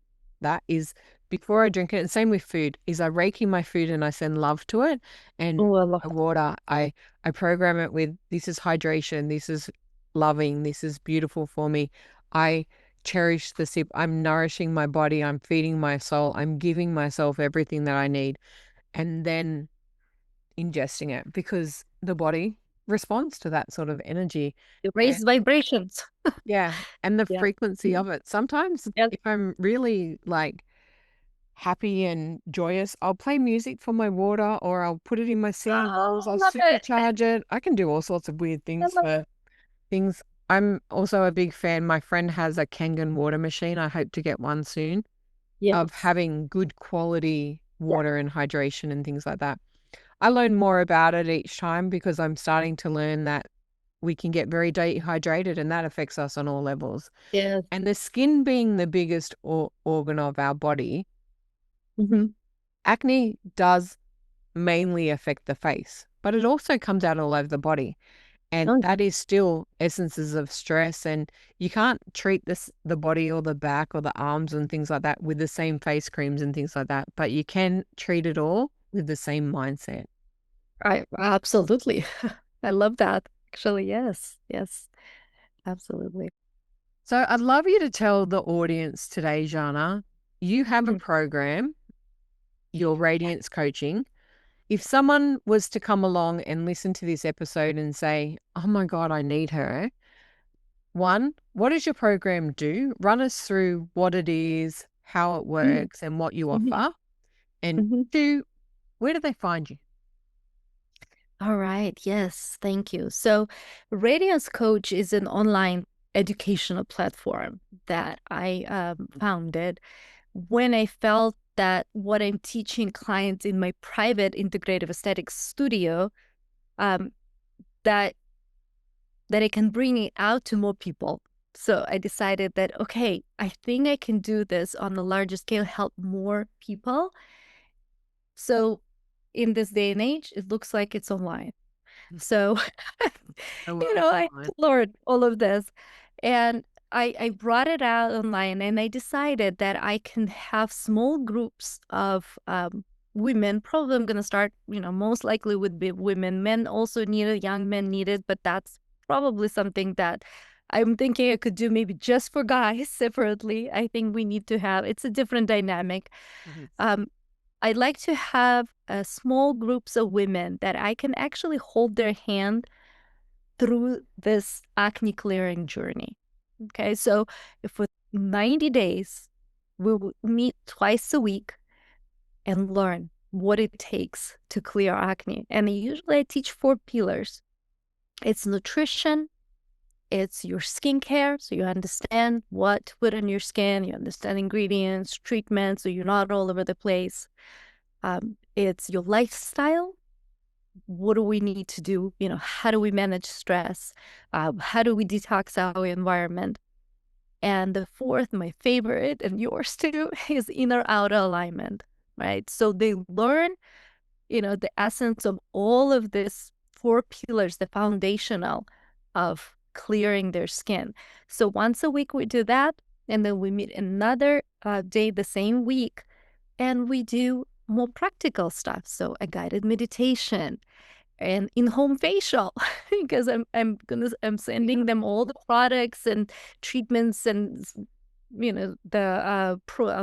that is before I drink it, and same with food, is I reiki my food and I send love to it. And oh, I love my that. water, I program it with this is hydration, this is loving, this is beautiful for me. I cherish the sip. I'm nourishing my body, I'm feeding my soul, I'm giving myself everything that I need, and then ingesting it because the body responds to that sort of energy. You And raise vibrations. yeah, and the Yeah. frequency of it. Sometimes Yeah. if I'm really like happy and joyous, I'll play music for my water or I'll put it in my singing bowls, Oh, I'll love it. supercharge it. I can do all sorts of weird I things love for things. I'm also a big fan. My friend has a Kangen water machine. I hope to get one soon of Yes. having good quality Yeah. water and hydration and things like that. I learn more about it each time because I'm starting to learn that we can get very dehydrated and that affects us on all levels. Yes. And the skin being the biggest organ of our body, Mm-hmm. acne does mainly affect the face, but it also comes out all over the body. And Oh, that is still essences of stress. And you can't treat the body or the back or the arms and things like that with the same face creams and things like that. But you can treat it all with the same mindset. I absolutely. I love that. Actually, yes. Yes. Absolutely. So I'd love you to tell the audience today, Zhanna, you have a Mhm. program, your Radiance Coaching. If someone was to come along and listen to this episode and say, oh my God, I need her. One, what does your program do? Run us through what it is, how it Mhm. works, and what you Mhm. offer. And Mhm. two, where do they find you? All right. Yes. Thank you. So, Radiance Coach is an online educational platform that I founded when I felt that what I'm teaching clients in my private integrative aesthetics studio, um, that I can bring it out to more people. So I decided that, okay, I think I can do this on a larger scale, help more people. So in this day and age, it looks like it's online. So, I love I online. explored all of this, and I brought it out online, and I decided that I can have small groups of women. Probably I'm going to start, most likely would be women. Men also need it, young men need it, but that's probably something that I'm thinking I could do maybe just for guys separately. I think we need to have, it's a different dynamic. Mhm. Um, I'd like to have small groups of women that I can actually hold their hand through this acne clearing journey. Okay, so if for 90 days, we will meet twice a week and learn what it takes to clear acne. And usually I teach 4 pillars. It's nutrition, it's your skincare, so you understand what to put on your skin, you understand ingredients, treatments, so you're not all over the place. It's your lifestyle. What do we need to do? How do we manage stress? How do we detox our environment? And the fourth, my favorite, and yours too, is inner outer alignment, right? So they learn, the essence of all of this 4 pillars, the foundational of clearing their skin. So once a week we do that, and then we meet another day the same week, and we do more practical stuff. So a guided meditation, and in-home facial because I'm sending them all the products and treatments and the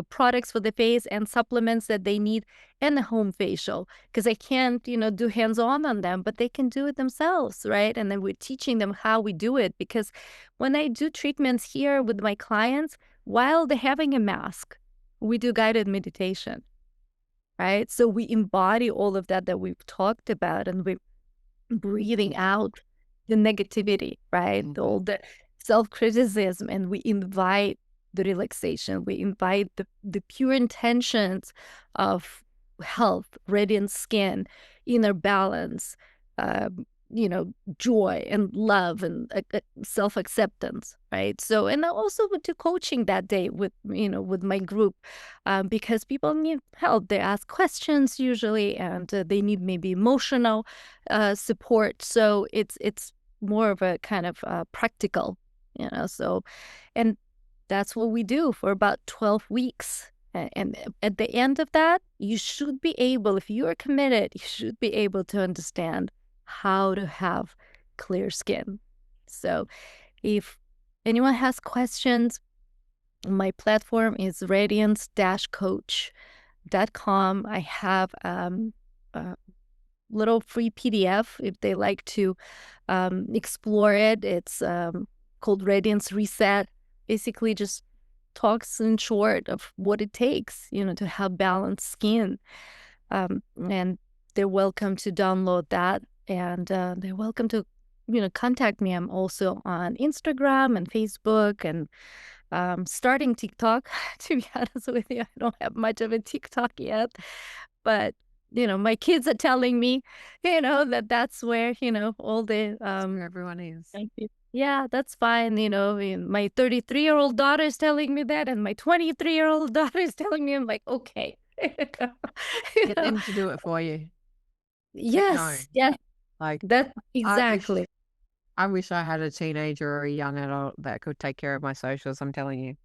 products for the face and supplements that they need, and a home facial because I can't do hands-on on them, but they can do it themselves, right? And then we're teaching them how we do it, because when I do treatments here with my clients, while they're having a mask, we do guided meditation. right? So we embody all of that we've talked about, and we're breathing out the negativity, right? All the self-criticism, and we invite the relaxation. We invite the pure intentions of health, radiant skin, inner balance, you know, joy and love and self-acceptance, right? So, and I also went to coaching that day with, you know, with my group, because people need help. They ask questions usually, and they need maybe emotional support. So it's more of a kind of practical, you know. So, and that's what we do for about 12 weeks. And at the end of that, you should be able, if you are committed, you should be able to understand how to have clear skin. So if anyone has questions, my platform is radiance-coach.com. I have a little free PDF if they like to explore it. It's called Radiance Reset. Basically, just talks in short of what it takes, you know, to have balanced skin. And they're welcome to download that, and they're welcome to, you know, contact me. I'm also on Instagram and Facebook, and starting TikTok. To be honest with you, I don't have much of a TikTok yet, but you know, my kids are telling me, you know, that that's where, you know, all the That's where everyone is. thank you. Yeah, that's fine. You know, and my 33-year-old daughter is telling me that, and my 23-year-old daughter is telling me, I'm like, okay. You Get know? them to do it for you. Say no. Yes, yeah, Like, that I wish exactly. I wish I had a teenager or a young adult that could take care of my socials, I'm telling you.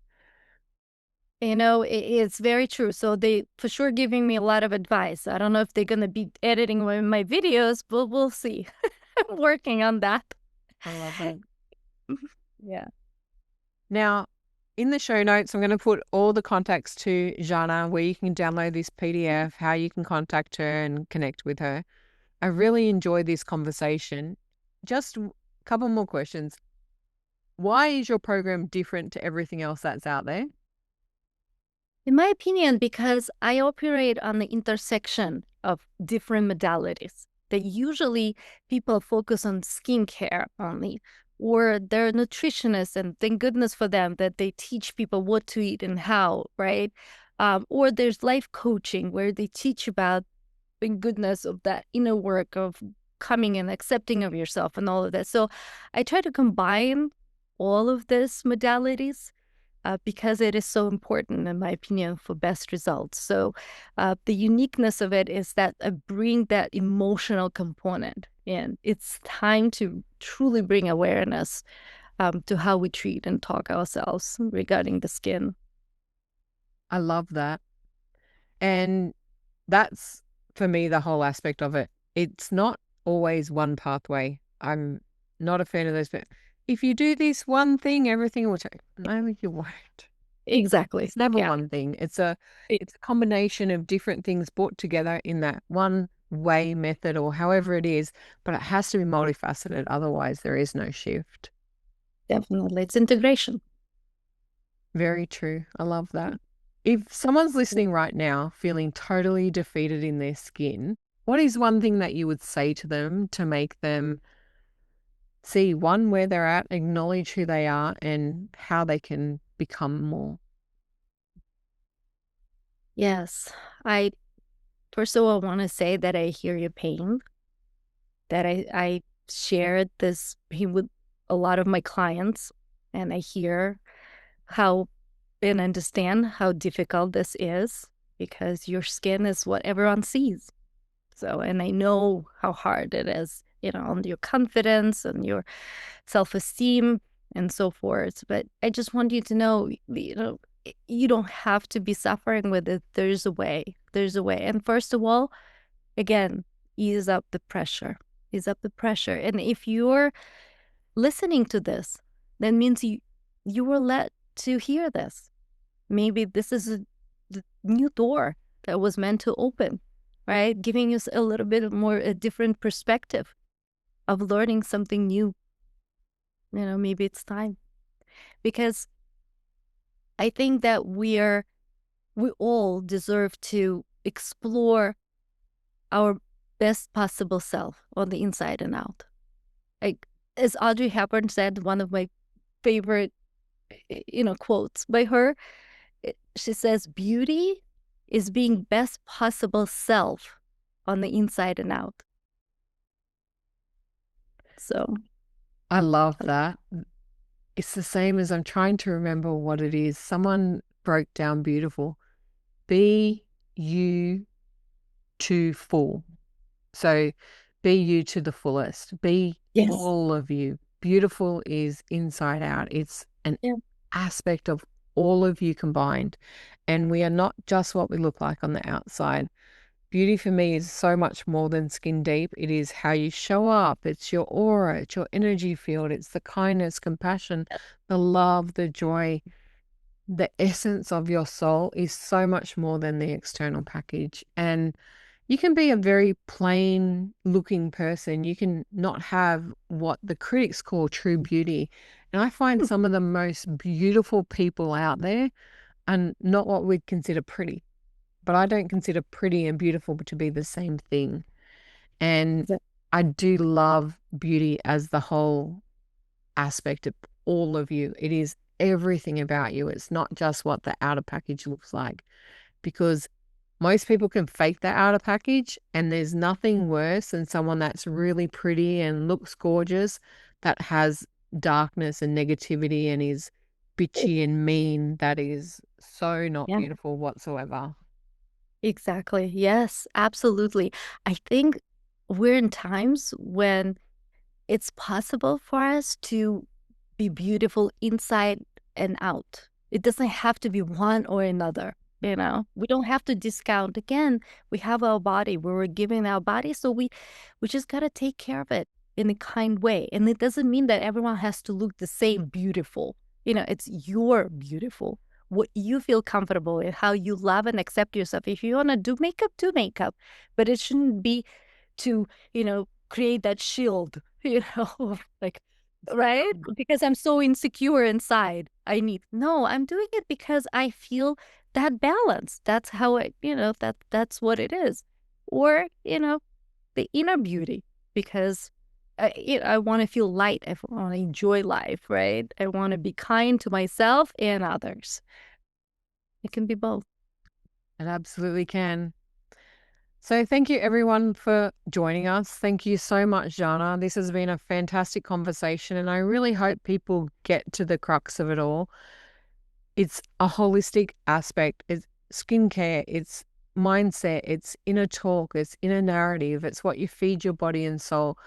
You know, it's very true. So they for sure giving me a lot of advice. I don't know if they're gonna be editing my videos, but we'll see. I'm working on that. I love it. Yeah. Now, in the show notes, I'm going to put all the contacts to Zhanna, where you can download this PDF, how you can contact her and connect with her. I really enjoyed this conversation. Just a couple more questions. Why is your program different to everything else that's out there? In my opinion, because I operate on the intersection of different modalities that usually people focus on skincare only, or they're nutritionists, and thank goodness for them that they teach people what to eat and how, right? Or there's life coaching where they teach about the goodness of that inner work of coming and accepting of yourself and all of that. So I try to combine all of these modalities because it is so important, in my opinion, for best results. So the uniqueness of it is that I bring that emotional component in. It's time to truly bring awareness to how we treat and talk ourselves regarding the skin. I love that. And that's, for me, the whole aspect of it. It's not always one pathway. I'm not a fan of those, but if you do this one thing, everything will change. No, you won't. Exactly. It's never Yeah. one thing. It's a combination of different things brought together in that one way method or however it is, but it has to be multifaceted. Otherwise, there is no shift. Definitely. It's integration. Very true. I love that. If someone's listening right now feeling totally defeated in their skin, what is one thing that you would say to them to make them see, one, where they're at, acknowledge who they are, and how they can become more? Yes. I first of all want to say that I hear your pain, that I shared this pain with a lot of my clients, and I hear how and understand how difficult this is because your skin is what everyone sees. So, and I know how hard it is, you know, on your confidence and your self-esteem and so forth. But I just want you to know, you know, you don't have to be suffering with it. There's a way. There's a way. And first of all, again, ease up the pressure. Ease up the pressure. And if you're listening to this, that means you were led to hear this. Maybe this is the new door that was meant to open, right? Giving us a little bit more a different perspective of learning something new. You know, maybe it's time because I think that we all deserve to explore our best possible self on the inside and out. Like, as Audrey Hepburn said, one of my favorite, quotes by her, she says, beauty is being best possible self on the inside and out. So I love that. It's the same as I'm trying to remember what it is. Someone broke down beautiful. Be you to full. So be you to the fullest. Be yes, all of you. Beautiful is inside out. It's an yeah, aspect of all of you combined. And we are not just what we look like on the outside. Beauty for me is so much more than skin deep. It is how you show up. It's your aura. It's your energy field. It's the kindness, compassion, the love, the joy. The essence of your soul is so much more than the external package. And you can be a very plain looking person. You can not have what the critics call true beauty. And I find some of the most beautiful people out there are not what we'd consider pretty. But I don't consider pretty and beautiful to be the same thing. And I do love beauty as the whole aspect of all of you. It is everything about you. It's not just what the outer package looks like, because most people can fake the outer package, and there's nothing worse than someone that's really pretty and looks gorgeous that has darkness and negativity and is bitchy and mean. That is so not yeah, beautiful whatsoever. exactly. Yes, absolutely. I think we're in times when it's possible for us to be beautiful inside and out. It doesn't have to be one or another, you know? We don't have to discount. Again, we have our body. We were given our body, so we just gotta take care of it in a kind way. And it doesn't mean that everyone has to look the same beautiful. It's your beautiful. What you feel comfortable with, how you love and accept yourself. If you wanna do makeup, but it shouldn't be to, create that shield, like, right? Because I'm so insecure inside. No, I'm doing it because I feel that balance. That's how that's what it is. Or, the inner beauty, because I want to feel light. I want to enjoy life, right? I want to be kind to myself and others. It can be both. It absolutely can. So thank you everyone for joining us. Thank you so much, Zhanna. This has been a fantastic conversation, and I really hope people get to the crux of it all. It's a holistic aspect. It's skincare, it's mindset, it's inner talk, it's inner narrative, it's what you feed your body and soul.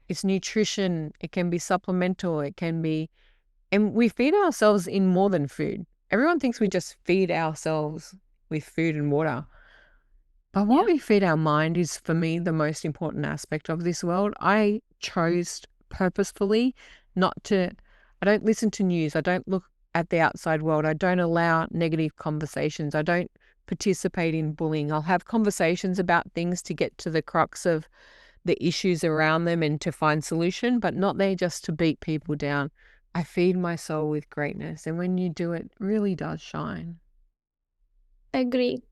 It's nutrition, it can be supplemental, it can be, and we feed ourselves in more than food. Everyone thinks we just feed ourselves with food and water. But what Yeah. we feed our mind is, for me, the most important aspect of this world. I chose purposefully not to, I don't listen to news. I don't look at the outside world. I don't allow negative conversations. I don't participate in bullying. I'll have conversations about things to get to the crux of the issues around them and to find solution, but not there just to beat people down. I feed my soul with greatness. And when you do, it really does shine. Agree.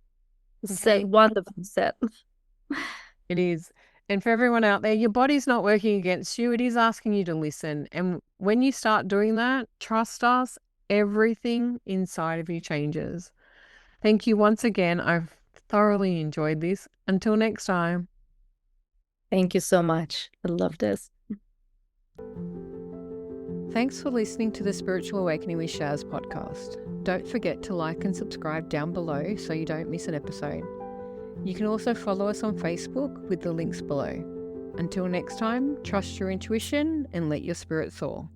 Okay. Wonderful set. It is. And for everyone out there, your body's not working against you. It is asking you to listen. And when you start doing that, trust us, everything inside of you changes. Thank you once again. I've thoroughly enjoyed this. Until next time. Thank you so much. I love this. Thanks for listening to the Spiritual Awakening with Shaz podcast. Don't forget to like and subscribe down below so you don't miss an episode. You can also follow us on Facebook with the links below. Until next time, trust your intuition and let your spirit soar.